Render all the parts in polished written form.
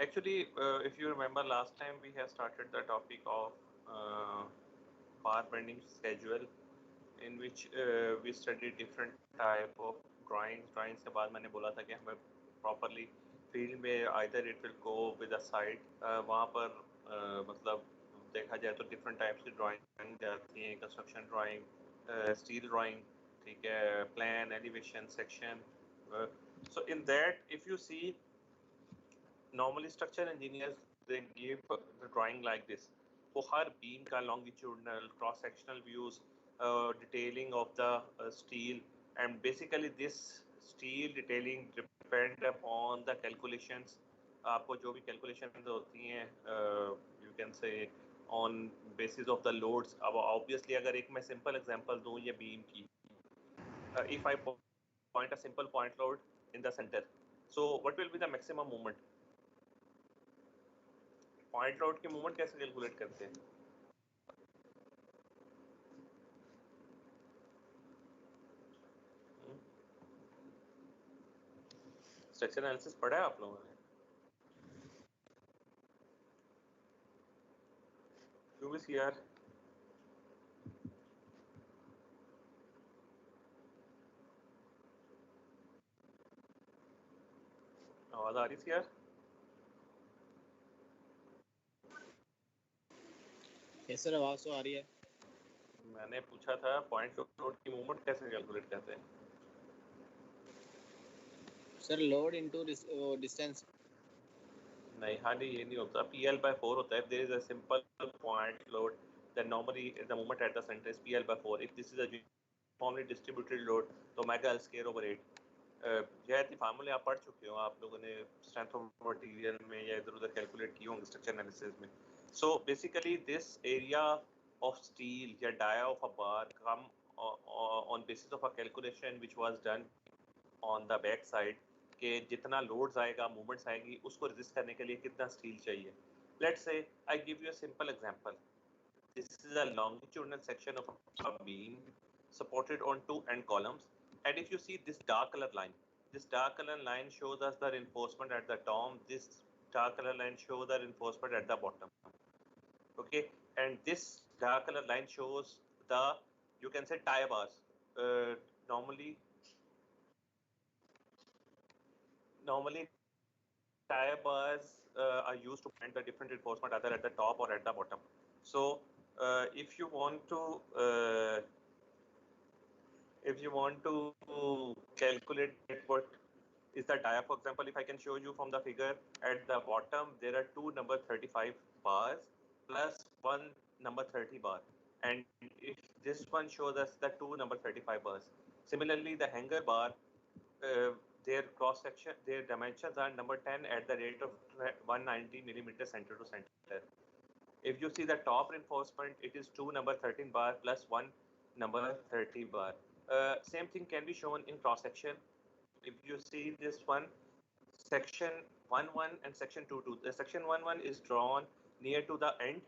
Actually, if you remember last time we have started the topic of bar bending schedule in which we study different type of drawings के बाद मैंने बोला था कि हमें properly field में either it will go with a side वहाँ पर मतलब देखा जाए तो different types की drawing जाती हैं construction drawing steel drawing ठीक है plan elevation section so in that if you see normally structural engineers they give the drawing like this for her beam ka longitudinal cross sectional views detailing of the steel and basically this steel detailing depend upon the calculations आपको जो भी calculations होती हैं you can say on basis of the loads अब obviously अगर एक मैं simple example दूँ ये beam की if I point a simple point load in the center so what will be the maximum moment point load की movement कैसे calculate करते हैं स्ट्रक्चर एनालिसिस पढ़ा है आप लोगों ने क्यों भी सी यार आवाज आ रही थी यार यस सर आवाज तो आ रही है मैंने पूछा था पॉइंट लोड की मूवमेंट कैसे कैलकुलेट करते हैं सर लोड इनटू डिस्टेंस नहीं हार्डली ये नहीं होता PL/4 होता है if there is a simple point load then normally the moment at the center is PL/4 if this is a uniformly distributed load तो omega square over 8 जैसे फार्मूले आप पढ़ चुके हो आप लोगों ने स्ट्रेंथ ऑफ मटेरियल में या इधर उधर कैलकुलेट किए होंगे स्ट्रक्चर एनालिसिस में so basically this area of steel या dia of a bar come on basis of a calculation which was done on the back side के जितना लोड्स आएगा मूवमेंट्स आएंगी उसको रेजिस्ट करने के लिए कितना स्टील चाहिए let's say I give you a simple example this is a longitudinal section of a beam supported on two end columns and if you see this dark color line shows us the reinforcement at the top this dark color line shows the reinforcement at the bottom okay and this dark color line shows the you can say tie bars normally tie bars are used to point the different reinforcement either at the top or at the bottom. So if you want to calculate what is the dia, for example, if I can show you from the figure at the bottom there are two number 35 bars plus one number 30 bar, and if this one shows us the two number 35 bars. Similarly, the hanger bar. Their cross section, their dimensions are number 10 at the rate of 190 millimeters center to center. If you see the top reinforcement, it is two number 13 bar plus one number 30 bar. Same thing can be shown in cross section. If you see this one, section 1-1 and section 2-2. The section 1-1 is drawn near to the end,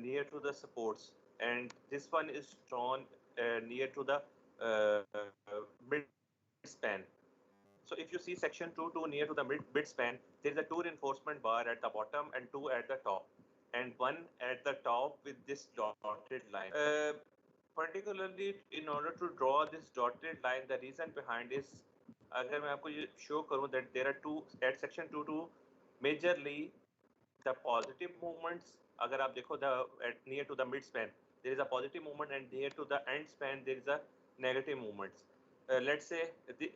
near to the supports, and this one is drawn near to the mid span. So if you see section 2 near to the mid span, there is a two reinforcement bar at the bottom and two at the top, and one at the top with this dotted line. Particularly in order to draw this dotted line, the reason behind is, अगर मैं आपको ये show करूँ that there are two at section 2 majorly the positive movements. अगर आप देखो the at near to the mid span there is a positive movement and near to the end span there is a negative movements. Let's say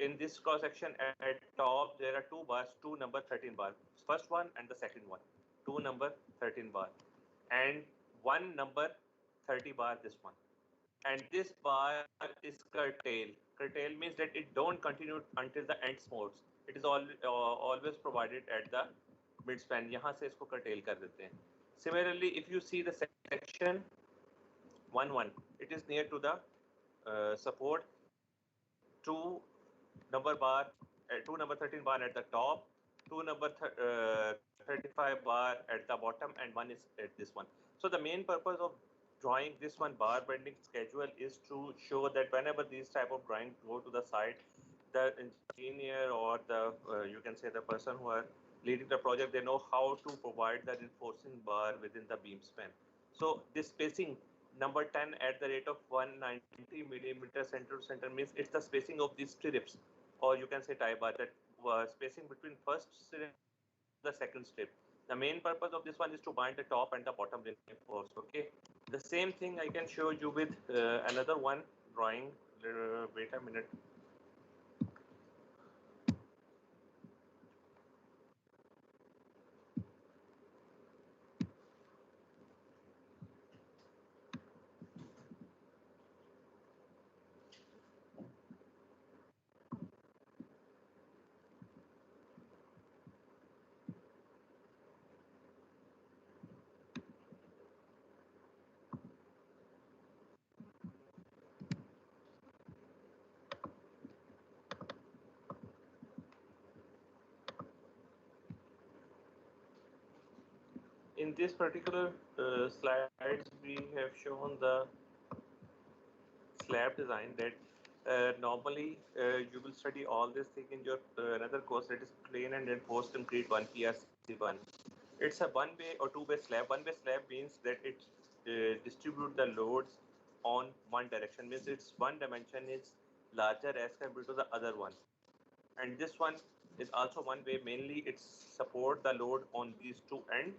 in this cross section at top there are two bars, two number 13 bar, first one and the second one, two number 13 bar, and one number 30 bar this one, and this bar is curtailed. Curtail means that it don't continue until the end spots. It is always provided at the mid span. यहाँ से इसको curtail कर देते हैं. Similarly, if you see the section 1-1, it is near to the support. Two number 13 bar at the top, two number 35 bar at the bottom, and one is at this one. So the main purpose of drawing this one bar bending schedule is to show that whenever these type of drawing go to the site, the engineer or the you can say the person who are leading the project, they know how to provide the reinforcing bar within the beam span. So this spacing number 10 at the rate of 190 millimeter center to center means it's the spacing of these strips, or you can say tie bar, that spacing between first strip and the second strip. The main purpose of this one is to bind the top and the bottom reinforce. Okay. The same thing I can show you with another one drawing. Wait a minute. In this particular slides, we have shown the slab design that normally you will study all this thing in your another course, that is plain and reinforced concrete 1 PRC1. It's a one-way or two-way slab. One-way slab means that it distribute the loads on one direction, means its one dimension is larger as compared to the other one. And this one is also one way, mainly it's support the load on these two ends,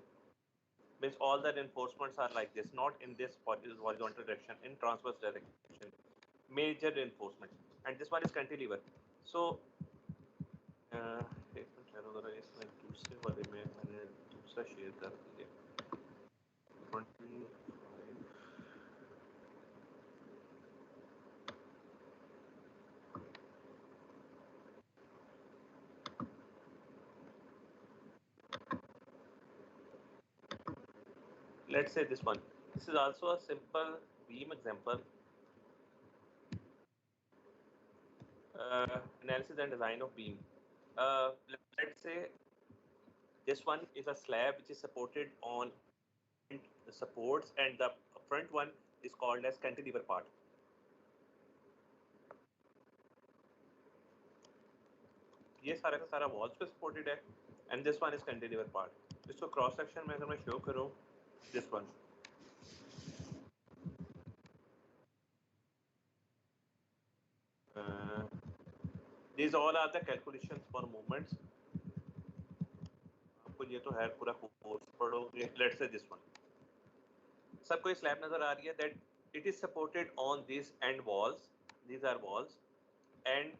means all the reinforcements are like this, not in this horizontal direction, in transverse direction, major reinforcement. And this one is cantilever. So एक minute ठहरो जरा, इसमें दूसरे वाले में मैंने दूसरा share कर दिया 25. Let's say this one. This is also a simple beam example. Analysis and design of beam. Let's say this one is a slab which is supported on the supports, and the front one is called as cantilever part. ये सारा का सारा walls पे supported है, and this one is cantilever part. इसको cross section में अगर मैं show करूँ, this one. These all are the calculations for movements. आपको ये तो है पूरा कोर्स पढ़ोगे. Let's say this one. सबको ये slab नजर आ रही है that it is supported on these end walls. These are walls, and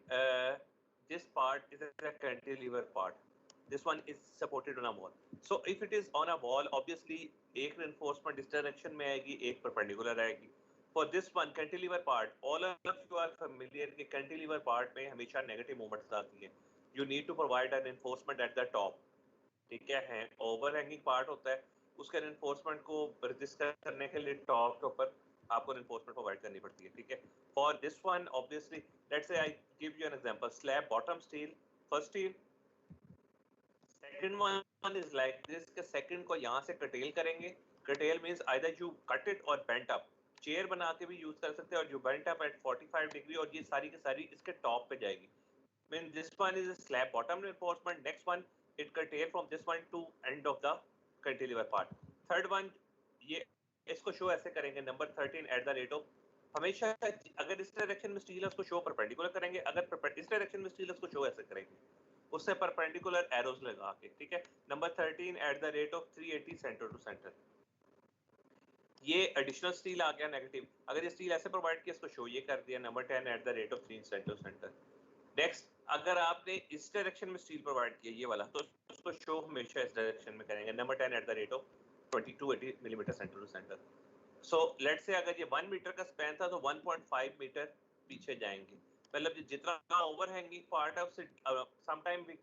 this part is a cantilever part. This one is supported on a wall. So if it is on a wall, obviously एक reinforcement इस direction में आएगी, एक perpendicular आएगी. For this one cantilever part, all of you are familiar कि cantilever part में हमेशा negative moments आती है. You need to provide a reinforcement at the top. ठीक है, overhanging part होता है, उसके reinforcement को resist करने के लिए top के ऊपर आपको reinforcement provide करनी पड़ती है. ठीक है. For this one, obviously, let's say I give you an example: slab bottom steel, first steel. Second one is like this. के second को यहाँ से curtail करेंगे. Curtail means either you cut it or bent up. Chair बना के भी use कर सकते हैं, और you bent up at 45 degree, और ये सारी की सारी इसके टॉप पे जाएगी. Mean this one is a slab bottom reinforcement. Next one, it curtail from this one to end of the cantilever part. Third one, ये इसको शो ऐसे करेंगे, number 13 at the rate of, हमेशा अगर इस डायरेक्शन में स्टील है उसको शो परपेंडिकुलर करेंगे, अगर इस डायरेक्शन में स्टील है उसको शो ऐसे करेंगे, उससे परपेंडिकुलर एरोज लगा के. ठीक है. Number 13 at the rate of 380 centre to centre. ये एडिशनल स्टील आ गया नेगेटिव. अगर ये स्टील ऐसे प्रोवाइड किया, इसको शो ये कर दिया, number 10 at the rate of 3 centre to centre. Next, अगर आपने इस डायरेक्शन में स्टील प्रोवाइड किया ये वाला, तो उसको शो हमेशा इस डायरेक्शन में करेंगे, number 10 at the rate of 2280 millimetre centre to centre. So let's say अगर ये 1 मीटर का स्पैन था तो 1.5 मीटर पीछे जाएंगे. मतलब जितना ओवरहैंगिंग पार्ट है उससे some time we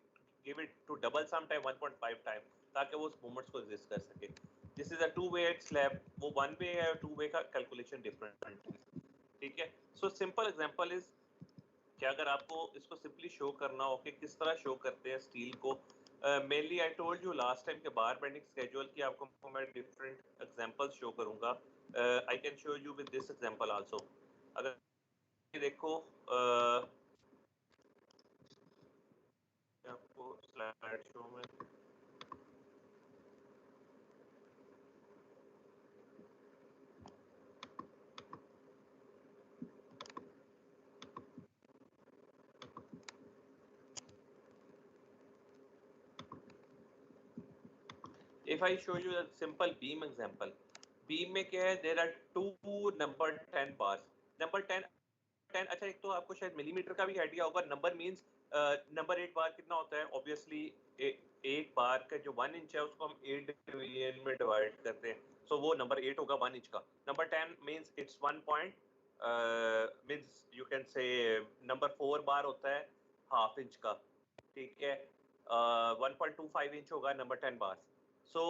give it to double, some time 1.5 time, ताकि वो उस मूवमेंट्स को रेजिस्ट कर सके. This is a two way slab. वो वन वे है, टू वे का कैलकुलेशन डिफरेंट. ठीक है. सो सिंपल एग्जांपल इज कि अगर आपको इसको सिंपली शो करना हो कि किस तरह शो करते हैं स्टील को, mainly I told you last time के बार बेंडिंग स्केड्यूल की आपको मैं डिफरेंट एग्जांपल्स शो करूंगा. I can show you with this example also. अगर देखो आपको स्लाइड शो में if I show you a simple beam example, beam में क्या है, there are two number 10 bars. Number 10, अच्छा एक तो आपको शायद मिलीमीटर का भी आइडिया होगा. नंबर मींस नंबर 8 बार कितना होता है? ऑब्वियसली एक बार का जो 1 इंच है उसको हम 8 डिवीजन में डिवाइड करते हैं, सो वो नंबर 8 होगा 1 इंच का. Number 10 means it's 1 point means you can say number 4 बार होता है हाफ इंच का, ठीक है. 1.25 इंच होगा नंबर 10 बार. सो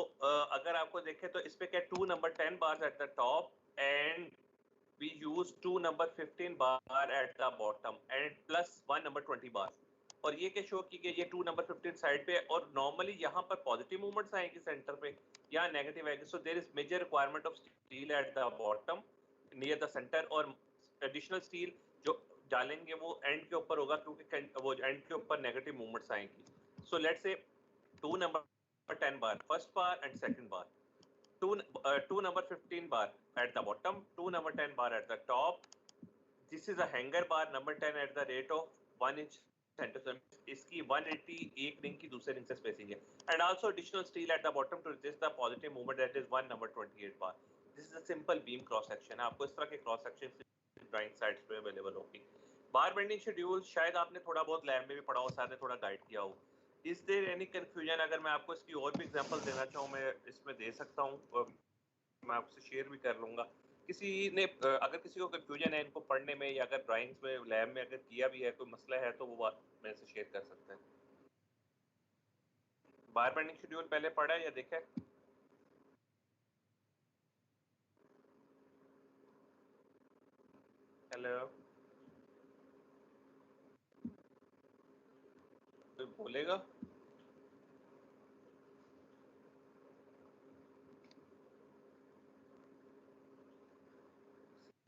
अगर आपको देखें तो इस पे क्या 2 number 10 bar at the top and we use 2 number 15 bar at the bottom and plus 1 number 20 bar. और ये क्या शो की कि ये 2 number 15 साइड पे, और नॉर्मली यहाँ पर पॉजिटिव मूवमेंट्स आएंगे सेंटर पे, यहाँ नेगेटिव आएंगे. So there is major requirement of steel at the bottom near the centre, और एडिशनल स्टील जो डालेंगे वो एंड के ऊपर होगा क्योंकि वो एंड के ऊपर नेगेटिव मूवमेंट्स आएंगी. सो लेट्स से 2 number 10 bar first bar and second bar, two number 15 bar at the bottom, 2 number 10 bar at the top. This is a hanger bar number 10 at the rate of 1 inch centimeter. इसकी 180 एक ring की दूसरे ring से spacing है. And also additional steel at the bottom to resist the positive movement, that is 1 number 28 bar. This is a simple beam cross section. आपको इस तरह के cross section ड्राइंग साइट्स पे अवेलेबल होगी. बार बेंडिंग शेड्यूल शायद आपने थोड़ा बहुत लैब में भी पढ़ा हो, सर ने थोड़ा गाइड किया हो. Is there any confusion? अगर मैं आपको इसकी और भी एग्जांपल देना चाहूँ, मैं इसमें दे सकता हूँ, मैं आपसे शेयर भी कर लूँगा. किसी ने अगर किसी को कंफ्यूजन है इनको पढ़ने में, या अगर ड्राइंग्स में लैब में अगर किया भी है, कोई मसला है, तो वो बात मेरे से शेयर कर सकते हैं. बार बेंडिंग शेड्यूल पहले पढ़ा है या देखा है? हेलो, कोई बोलेगा?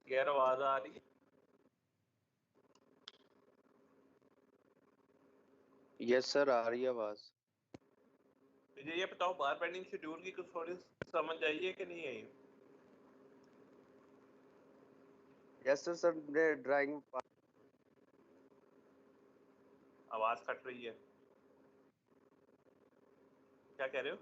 क्लियर आवाज आ रही है? यस सर, आ रही है आवाज. मुझे ये बताओ, बार बेंडिंग शेड्यूल की कुछ थोड़ी समझ आई है कि नहीं आई? यस सर, सर ने ड्राइंग. आवाज कट रही है, क्या कह रहे हो?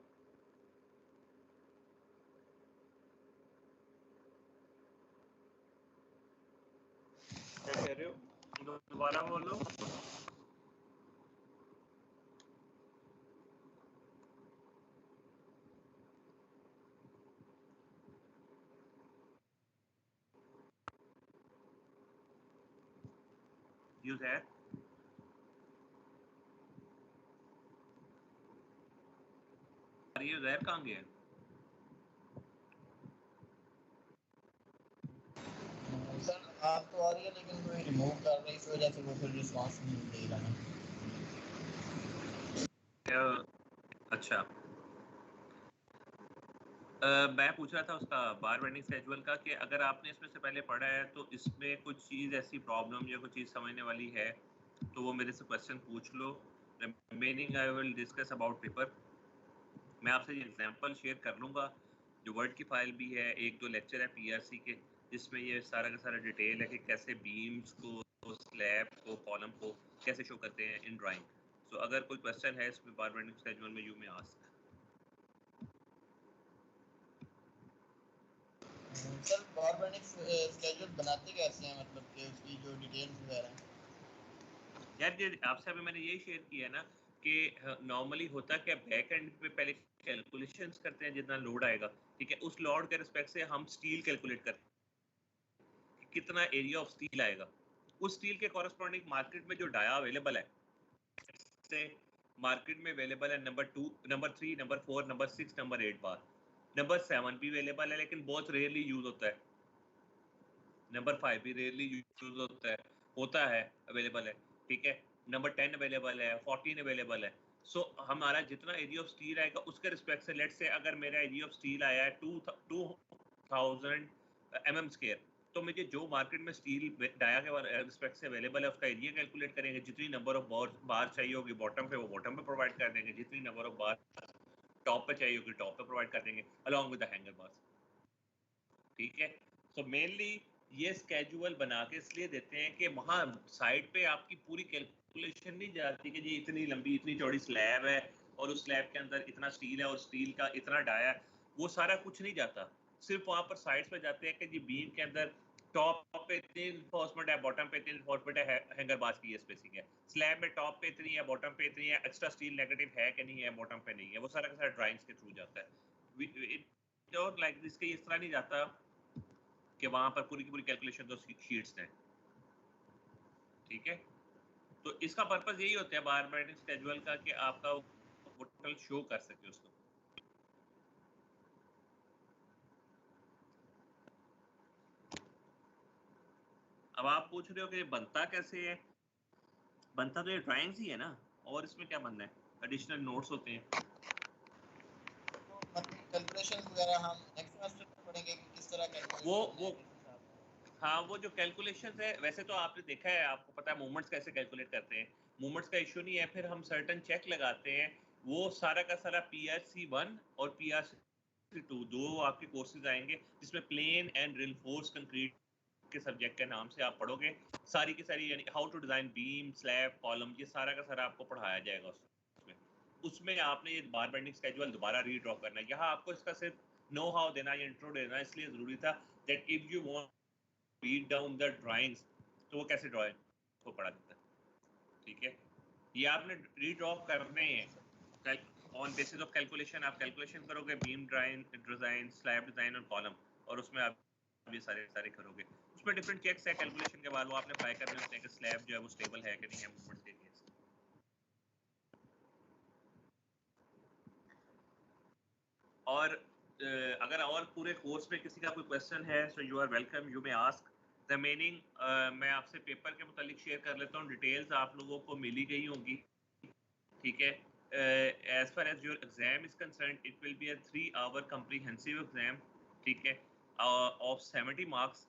क्या कह रहे हो? दोबारा बोलो. You there? Are you there? कहाँ गए? सर आप तो आ रही है लेकिन कोई रिमूव कर रहा है, इस वजह से वो फिर रिस्पांस नहीं दे रहा है. अच्छा, मैं पूछ रहा था उसका बार बेंडिंग शेड्यूल का कि अगर आपने इसमें से पहले पढ़ा है तो इसमें कुछ चीज़ ऐसी प्रॉब्लम या कुछ चीज़ समझने वाली है तो वो मेरे से क्वेश्चन पूछ लो. Remaining I will discuss about paper. मैं आपसे ये एग्जांपल शेयर कर लूँगा, जो वर्ड की फाइल भी है, एक दो लेक्चर है पीआरसी के जिसमें ये सारा का सारा डिटेल है कि कैसे बीम्स को, स्लैब को, कॉलम को कैसे शो करते हैं इन ड्राइंग. सो अगर कोई क्वेश्चन है इसमें बार बेंडिंग शेड्यूल में, you may ask. Sir bar bending schedule बनाते कैसे हैं, मतलब कि उसकी जो डिटेल्स वगैरह हैं? यार ये आपसे अभी मैंने यही शेयर किया है ना कि नॉर्मली होता क्या, बैक एंड पे पहले कैलकुलेशंस करते हैं जितना लोड आएगा, ठीक है. उस लोड के रिस्पेक्ट से हम स्टील कैलकुलेट करते हैं, कितना एरिया ऑफ स्टील आएगा. उस स्टील के कॉरेस्पॉन्डिंग मार्केट में जो डाया अवेलेबल है, से मार्केट में अवेलेबल है number 2, number 3, number 4, number 6, number 8 बार. नंबर 7 भी अवेलेबल है लेकिन बहुत रेयरली यूज होता है. नंबर 5 भी रेयरली यूज होता है अवेलेबल है, ठीक है. नंबर 10 अवेलेबल है, 14 अवेलेबल है. सो हमारा जितना एरिया ऑफ स्टील आएगा उसके रिस्पेक्ट से, लेट्स से अगर मेरा एरिया ऑफ स्टील आया है 2000 mm स्क्वायर, तो मुझे जो मार्केट में स्टील डाया के रिस्पेक्ट से अवेलेबल है उसका एरिया कैलकुलेट करेंगे. जितनी नंबर ऑफ बार चाहिए होगी बॉटम पे, वो बॉटम पे प्रोवाइड कर देंगे. जितनी नंबर ऑफ बार टॉप पे चाहिए होगी टॉप पे प्रोवाइड कर देंगे along with the hanger bars, ठीक है. सो मेनली ये स्केड्यूल बना के इसलिए देते हैं कि वहाँ साइड पे आपकी पूरी कैलकुलेशन नहीं जाती कि जी इतनी लंबी इतनी चौड़ी स्लैब है और उस स्लैब के अंदर इतना स्टील है और स्टील का इतना डाया है, वो सारा कुछ नहीं जाता। सिर्फ वहाँ पर साइड्स पे जाते हैं कि जी बीम के अंदर टॉप पे इतनी रिफोर्समेंट है, बॉटम पे इतनी रिफोर्समेंट है, हैंगर बास की ये स्पेसिंग है, स्लैब में टॉप पे इतनी है, बॉटम पे इतनी है, एक्स्ट्रा स्टील नेगेटिव है कि नहीं है, बॉटम पे नहीं है, वो सारा का सारा ड्राइंग्स के थ्रू जाता है। इट और लाइक इसके इस तरह नहीं जाता कि वहाँ पर पूरी की पूरी कैलकुलेशन तो शीट्स हैं, ठीक है। तो इसका पर्पस यही होता है बार बैटिंग स्केड्यूल का कि आपका वो टोटल शो कर सके उसको। अब आप पूछ रहे हो कि बनता कैसे है, बनता तो ये ड्राइंग्स ही है ना, और इसमें क्या बनना है, एडिशनल नोट्स होते हैं। कैलकुलेशंस वगैरह हम नेक्स्ट सेमेस्टर में पढ़ेंगे कि किस तरह कैलकुलेशन वो हाँ, वो जो कैलकुलेशंस है, वैसे तो आपने देखा है, आपको पता है मूवमेंट्स कैसे कैलकुलेट करते हैं, मूवमेंट्स का इशू नहीं है। फिर हम सर्टेन चेक लगाते हैं, वो सारा का सारा PRC1 और PRC2 दो आपके कोर्सेज आएंगे, जिसमें प्लेन एंड रिइंफोर्स कंक्रीट के सब्जेक्ट के नाम से आप पढ़ोगे सारी की सारी, यानी how to design beam, slab, column, ये सारा का सारा आपको पढ़ाया जाएगा उसमें आपने ये बार बेंडिंग स्केड्यूल दोबारा रीड्रॉ करना है। यहाँ आपको इसका सिर्फ नो हाउ देना या इंट्रो देना इसलिए जरूरी था that if you want read down the drawings तो वो कैसे ड्राइंग को पढ़ा देता है, ठीक है। ये आपने रीड्रॉ करने हैं ऑन बेसिस ऑफ कैलकुलेशन, आप कैलकुलेशन करोगे बीम डिजाइन, स्लैब डिजाइन और कॉलम, और उसमें आप ये सारे करोगे। उसमें डिफरेंट चेक्स है कैलकुलेशन के बाद, वो आपने अप्लाई करने होते हैं कि स्लैब जो है वो स्टेबल है कि नहीं है मूवमेंट्स के लिए। और अगर और पूरे कोर्स में किसी का कोई क्वेश्चन है so you are welcome, you may ask. Remaining मैं आपसे पेपर के मुतालिक शेयर कर लेता हूँ, डिटेल्स आप लोगों को मिली गई होंगी, ठीक है। As far as your exam is concerned, it will be a 3-hour comprehensive exam, ठीक है, of 70 marks.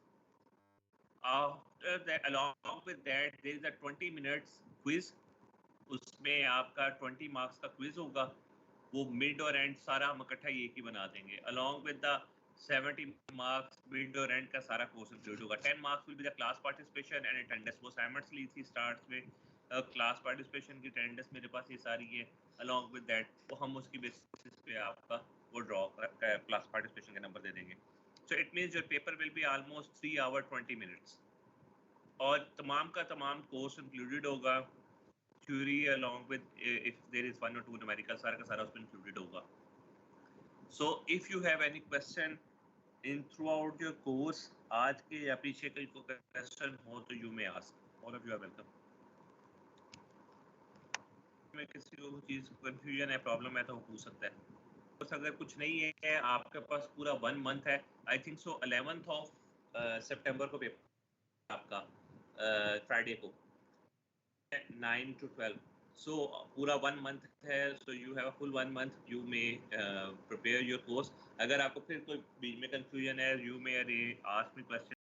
After that, along with that there is a 20 minutes quiz, उसमें आपका 20 मार्क्स का क्विज होगा, वो मिड और एंड सारा हम इकट्ठा एक ही बना देंगे, along with the 70 marks mid और एंड का सारा कोर्स इंक्लूड होगा। 10 marks will be the class participation and attendance, वो साइमल्टेनियसली स्टार्ट्स में क्लास पार्टिसिपेशन की अटेंडेंस मेरे पास ये सारी है, along with that वो हम उसकी बेसिस पे आपका वो ड्रॉ क्लास पार्टिसिपेशन के नंबर दे देंगे। So it means your paper will be almost 3 hour 20 minutes, और तमाम का तमाम कोर्स इंक्लूडेड होगा, theory along with if there is 1 or 2 numerical, सारा का सारा उसमें इंक्लूडेड होगा। So if you have any question in throughout your course, आज के या पीछे कोई क्वेश्चन हो तो you may ask, all of you are welcome। में किसी को चीज कंफ्यूजन है, प्रॉब्लम है तो पूछ सकता है। बस अगर कुछ नहीं है, आपके पास पूरा 1 मंथ है, I think so 11th of सितंबर को पेपर आपका, फ्राइडे को 9 to 12, so पूरा 1 month है, so you have a full 1 month, you may prepare your course। अगर आपको फिर कोई बीच में कंफ्यूजन है, you may ask me question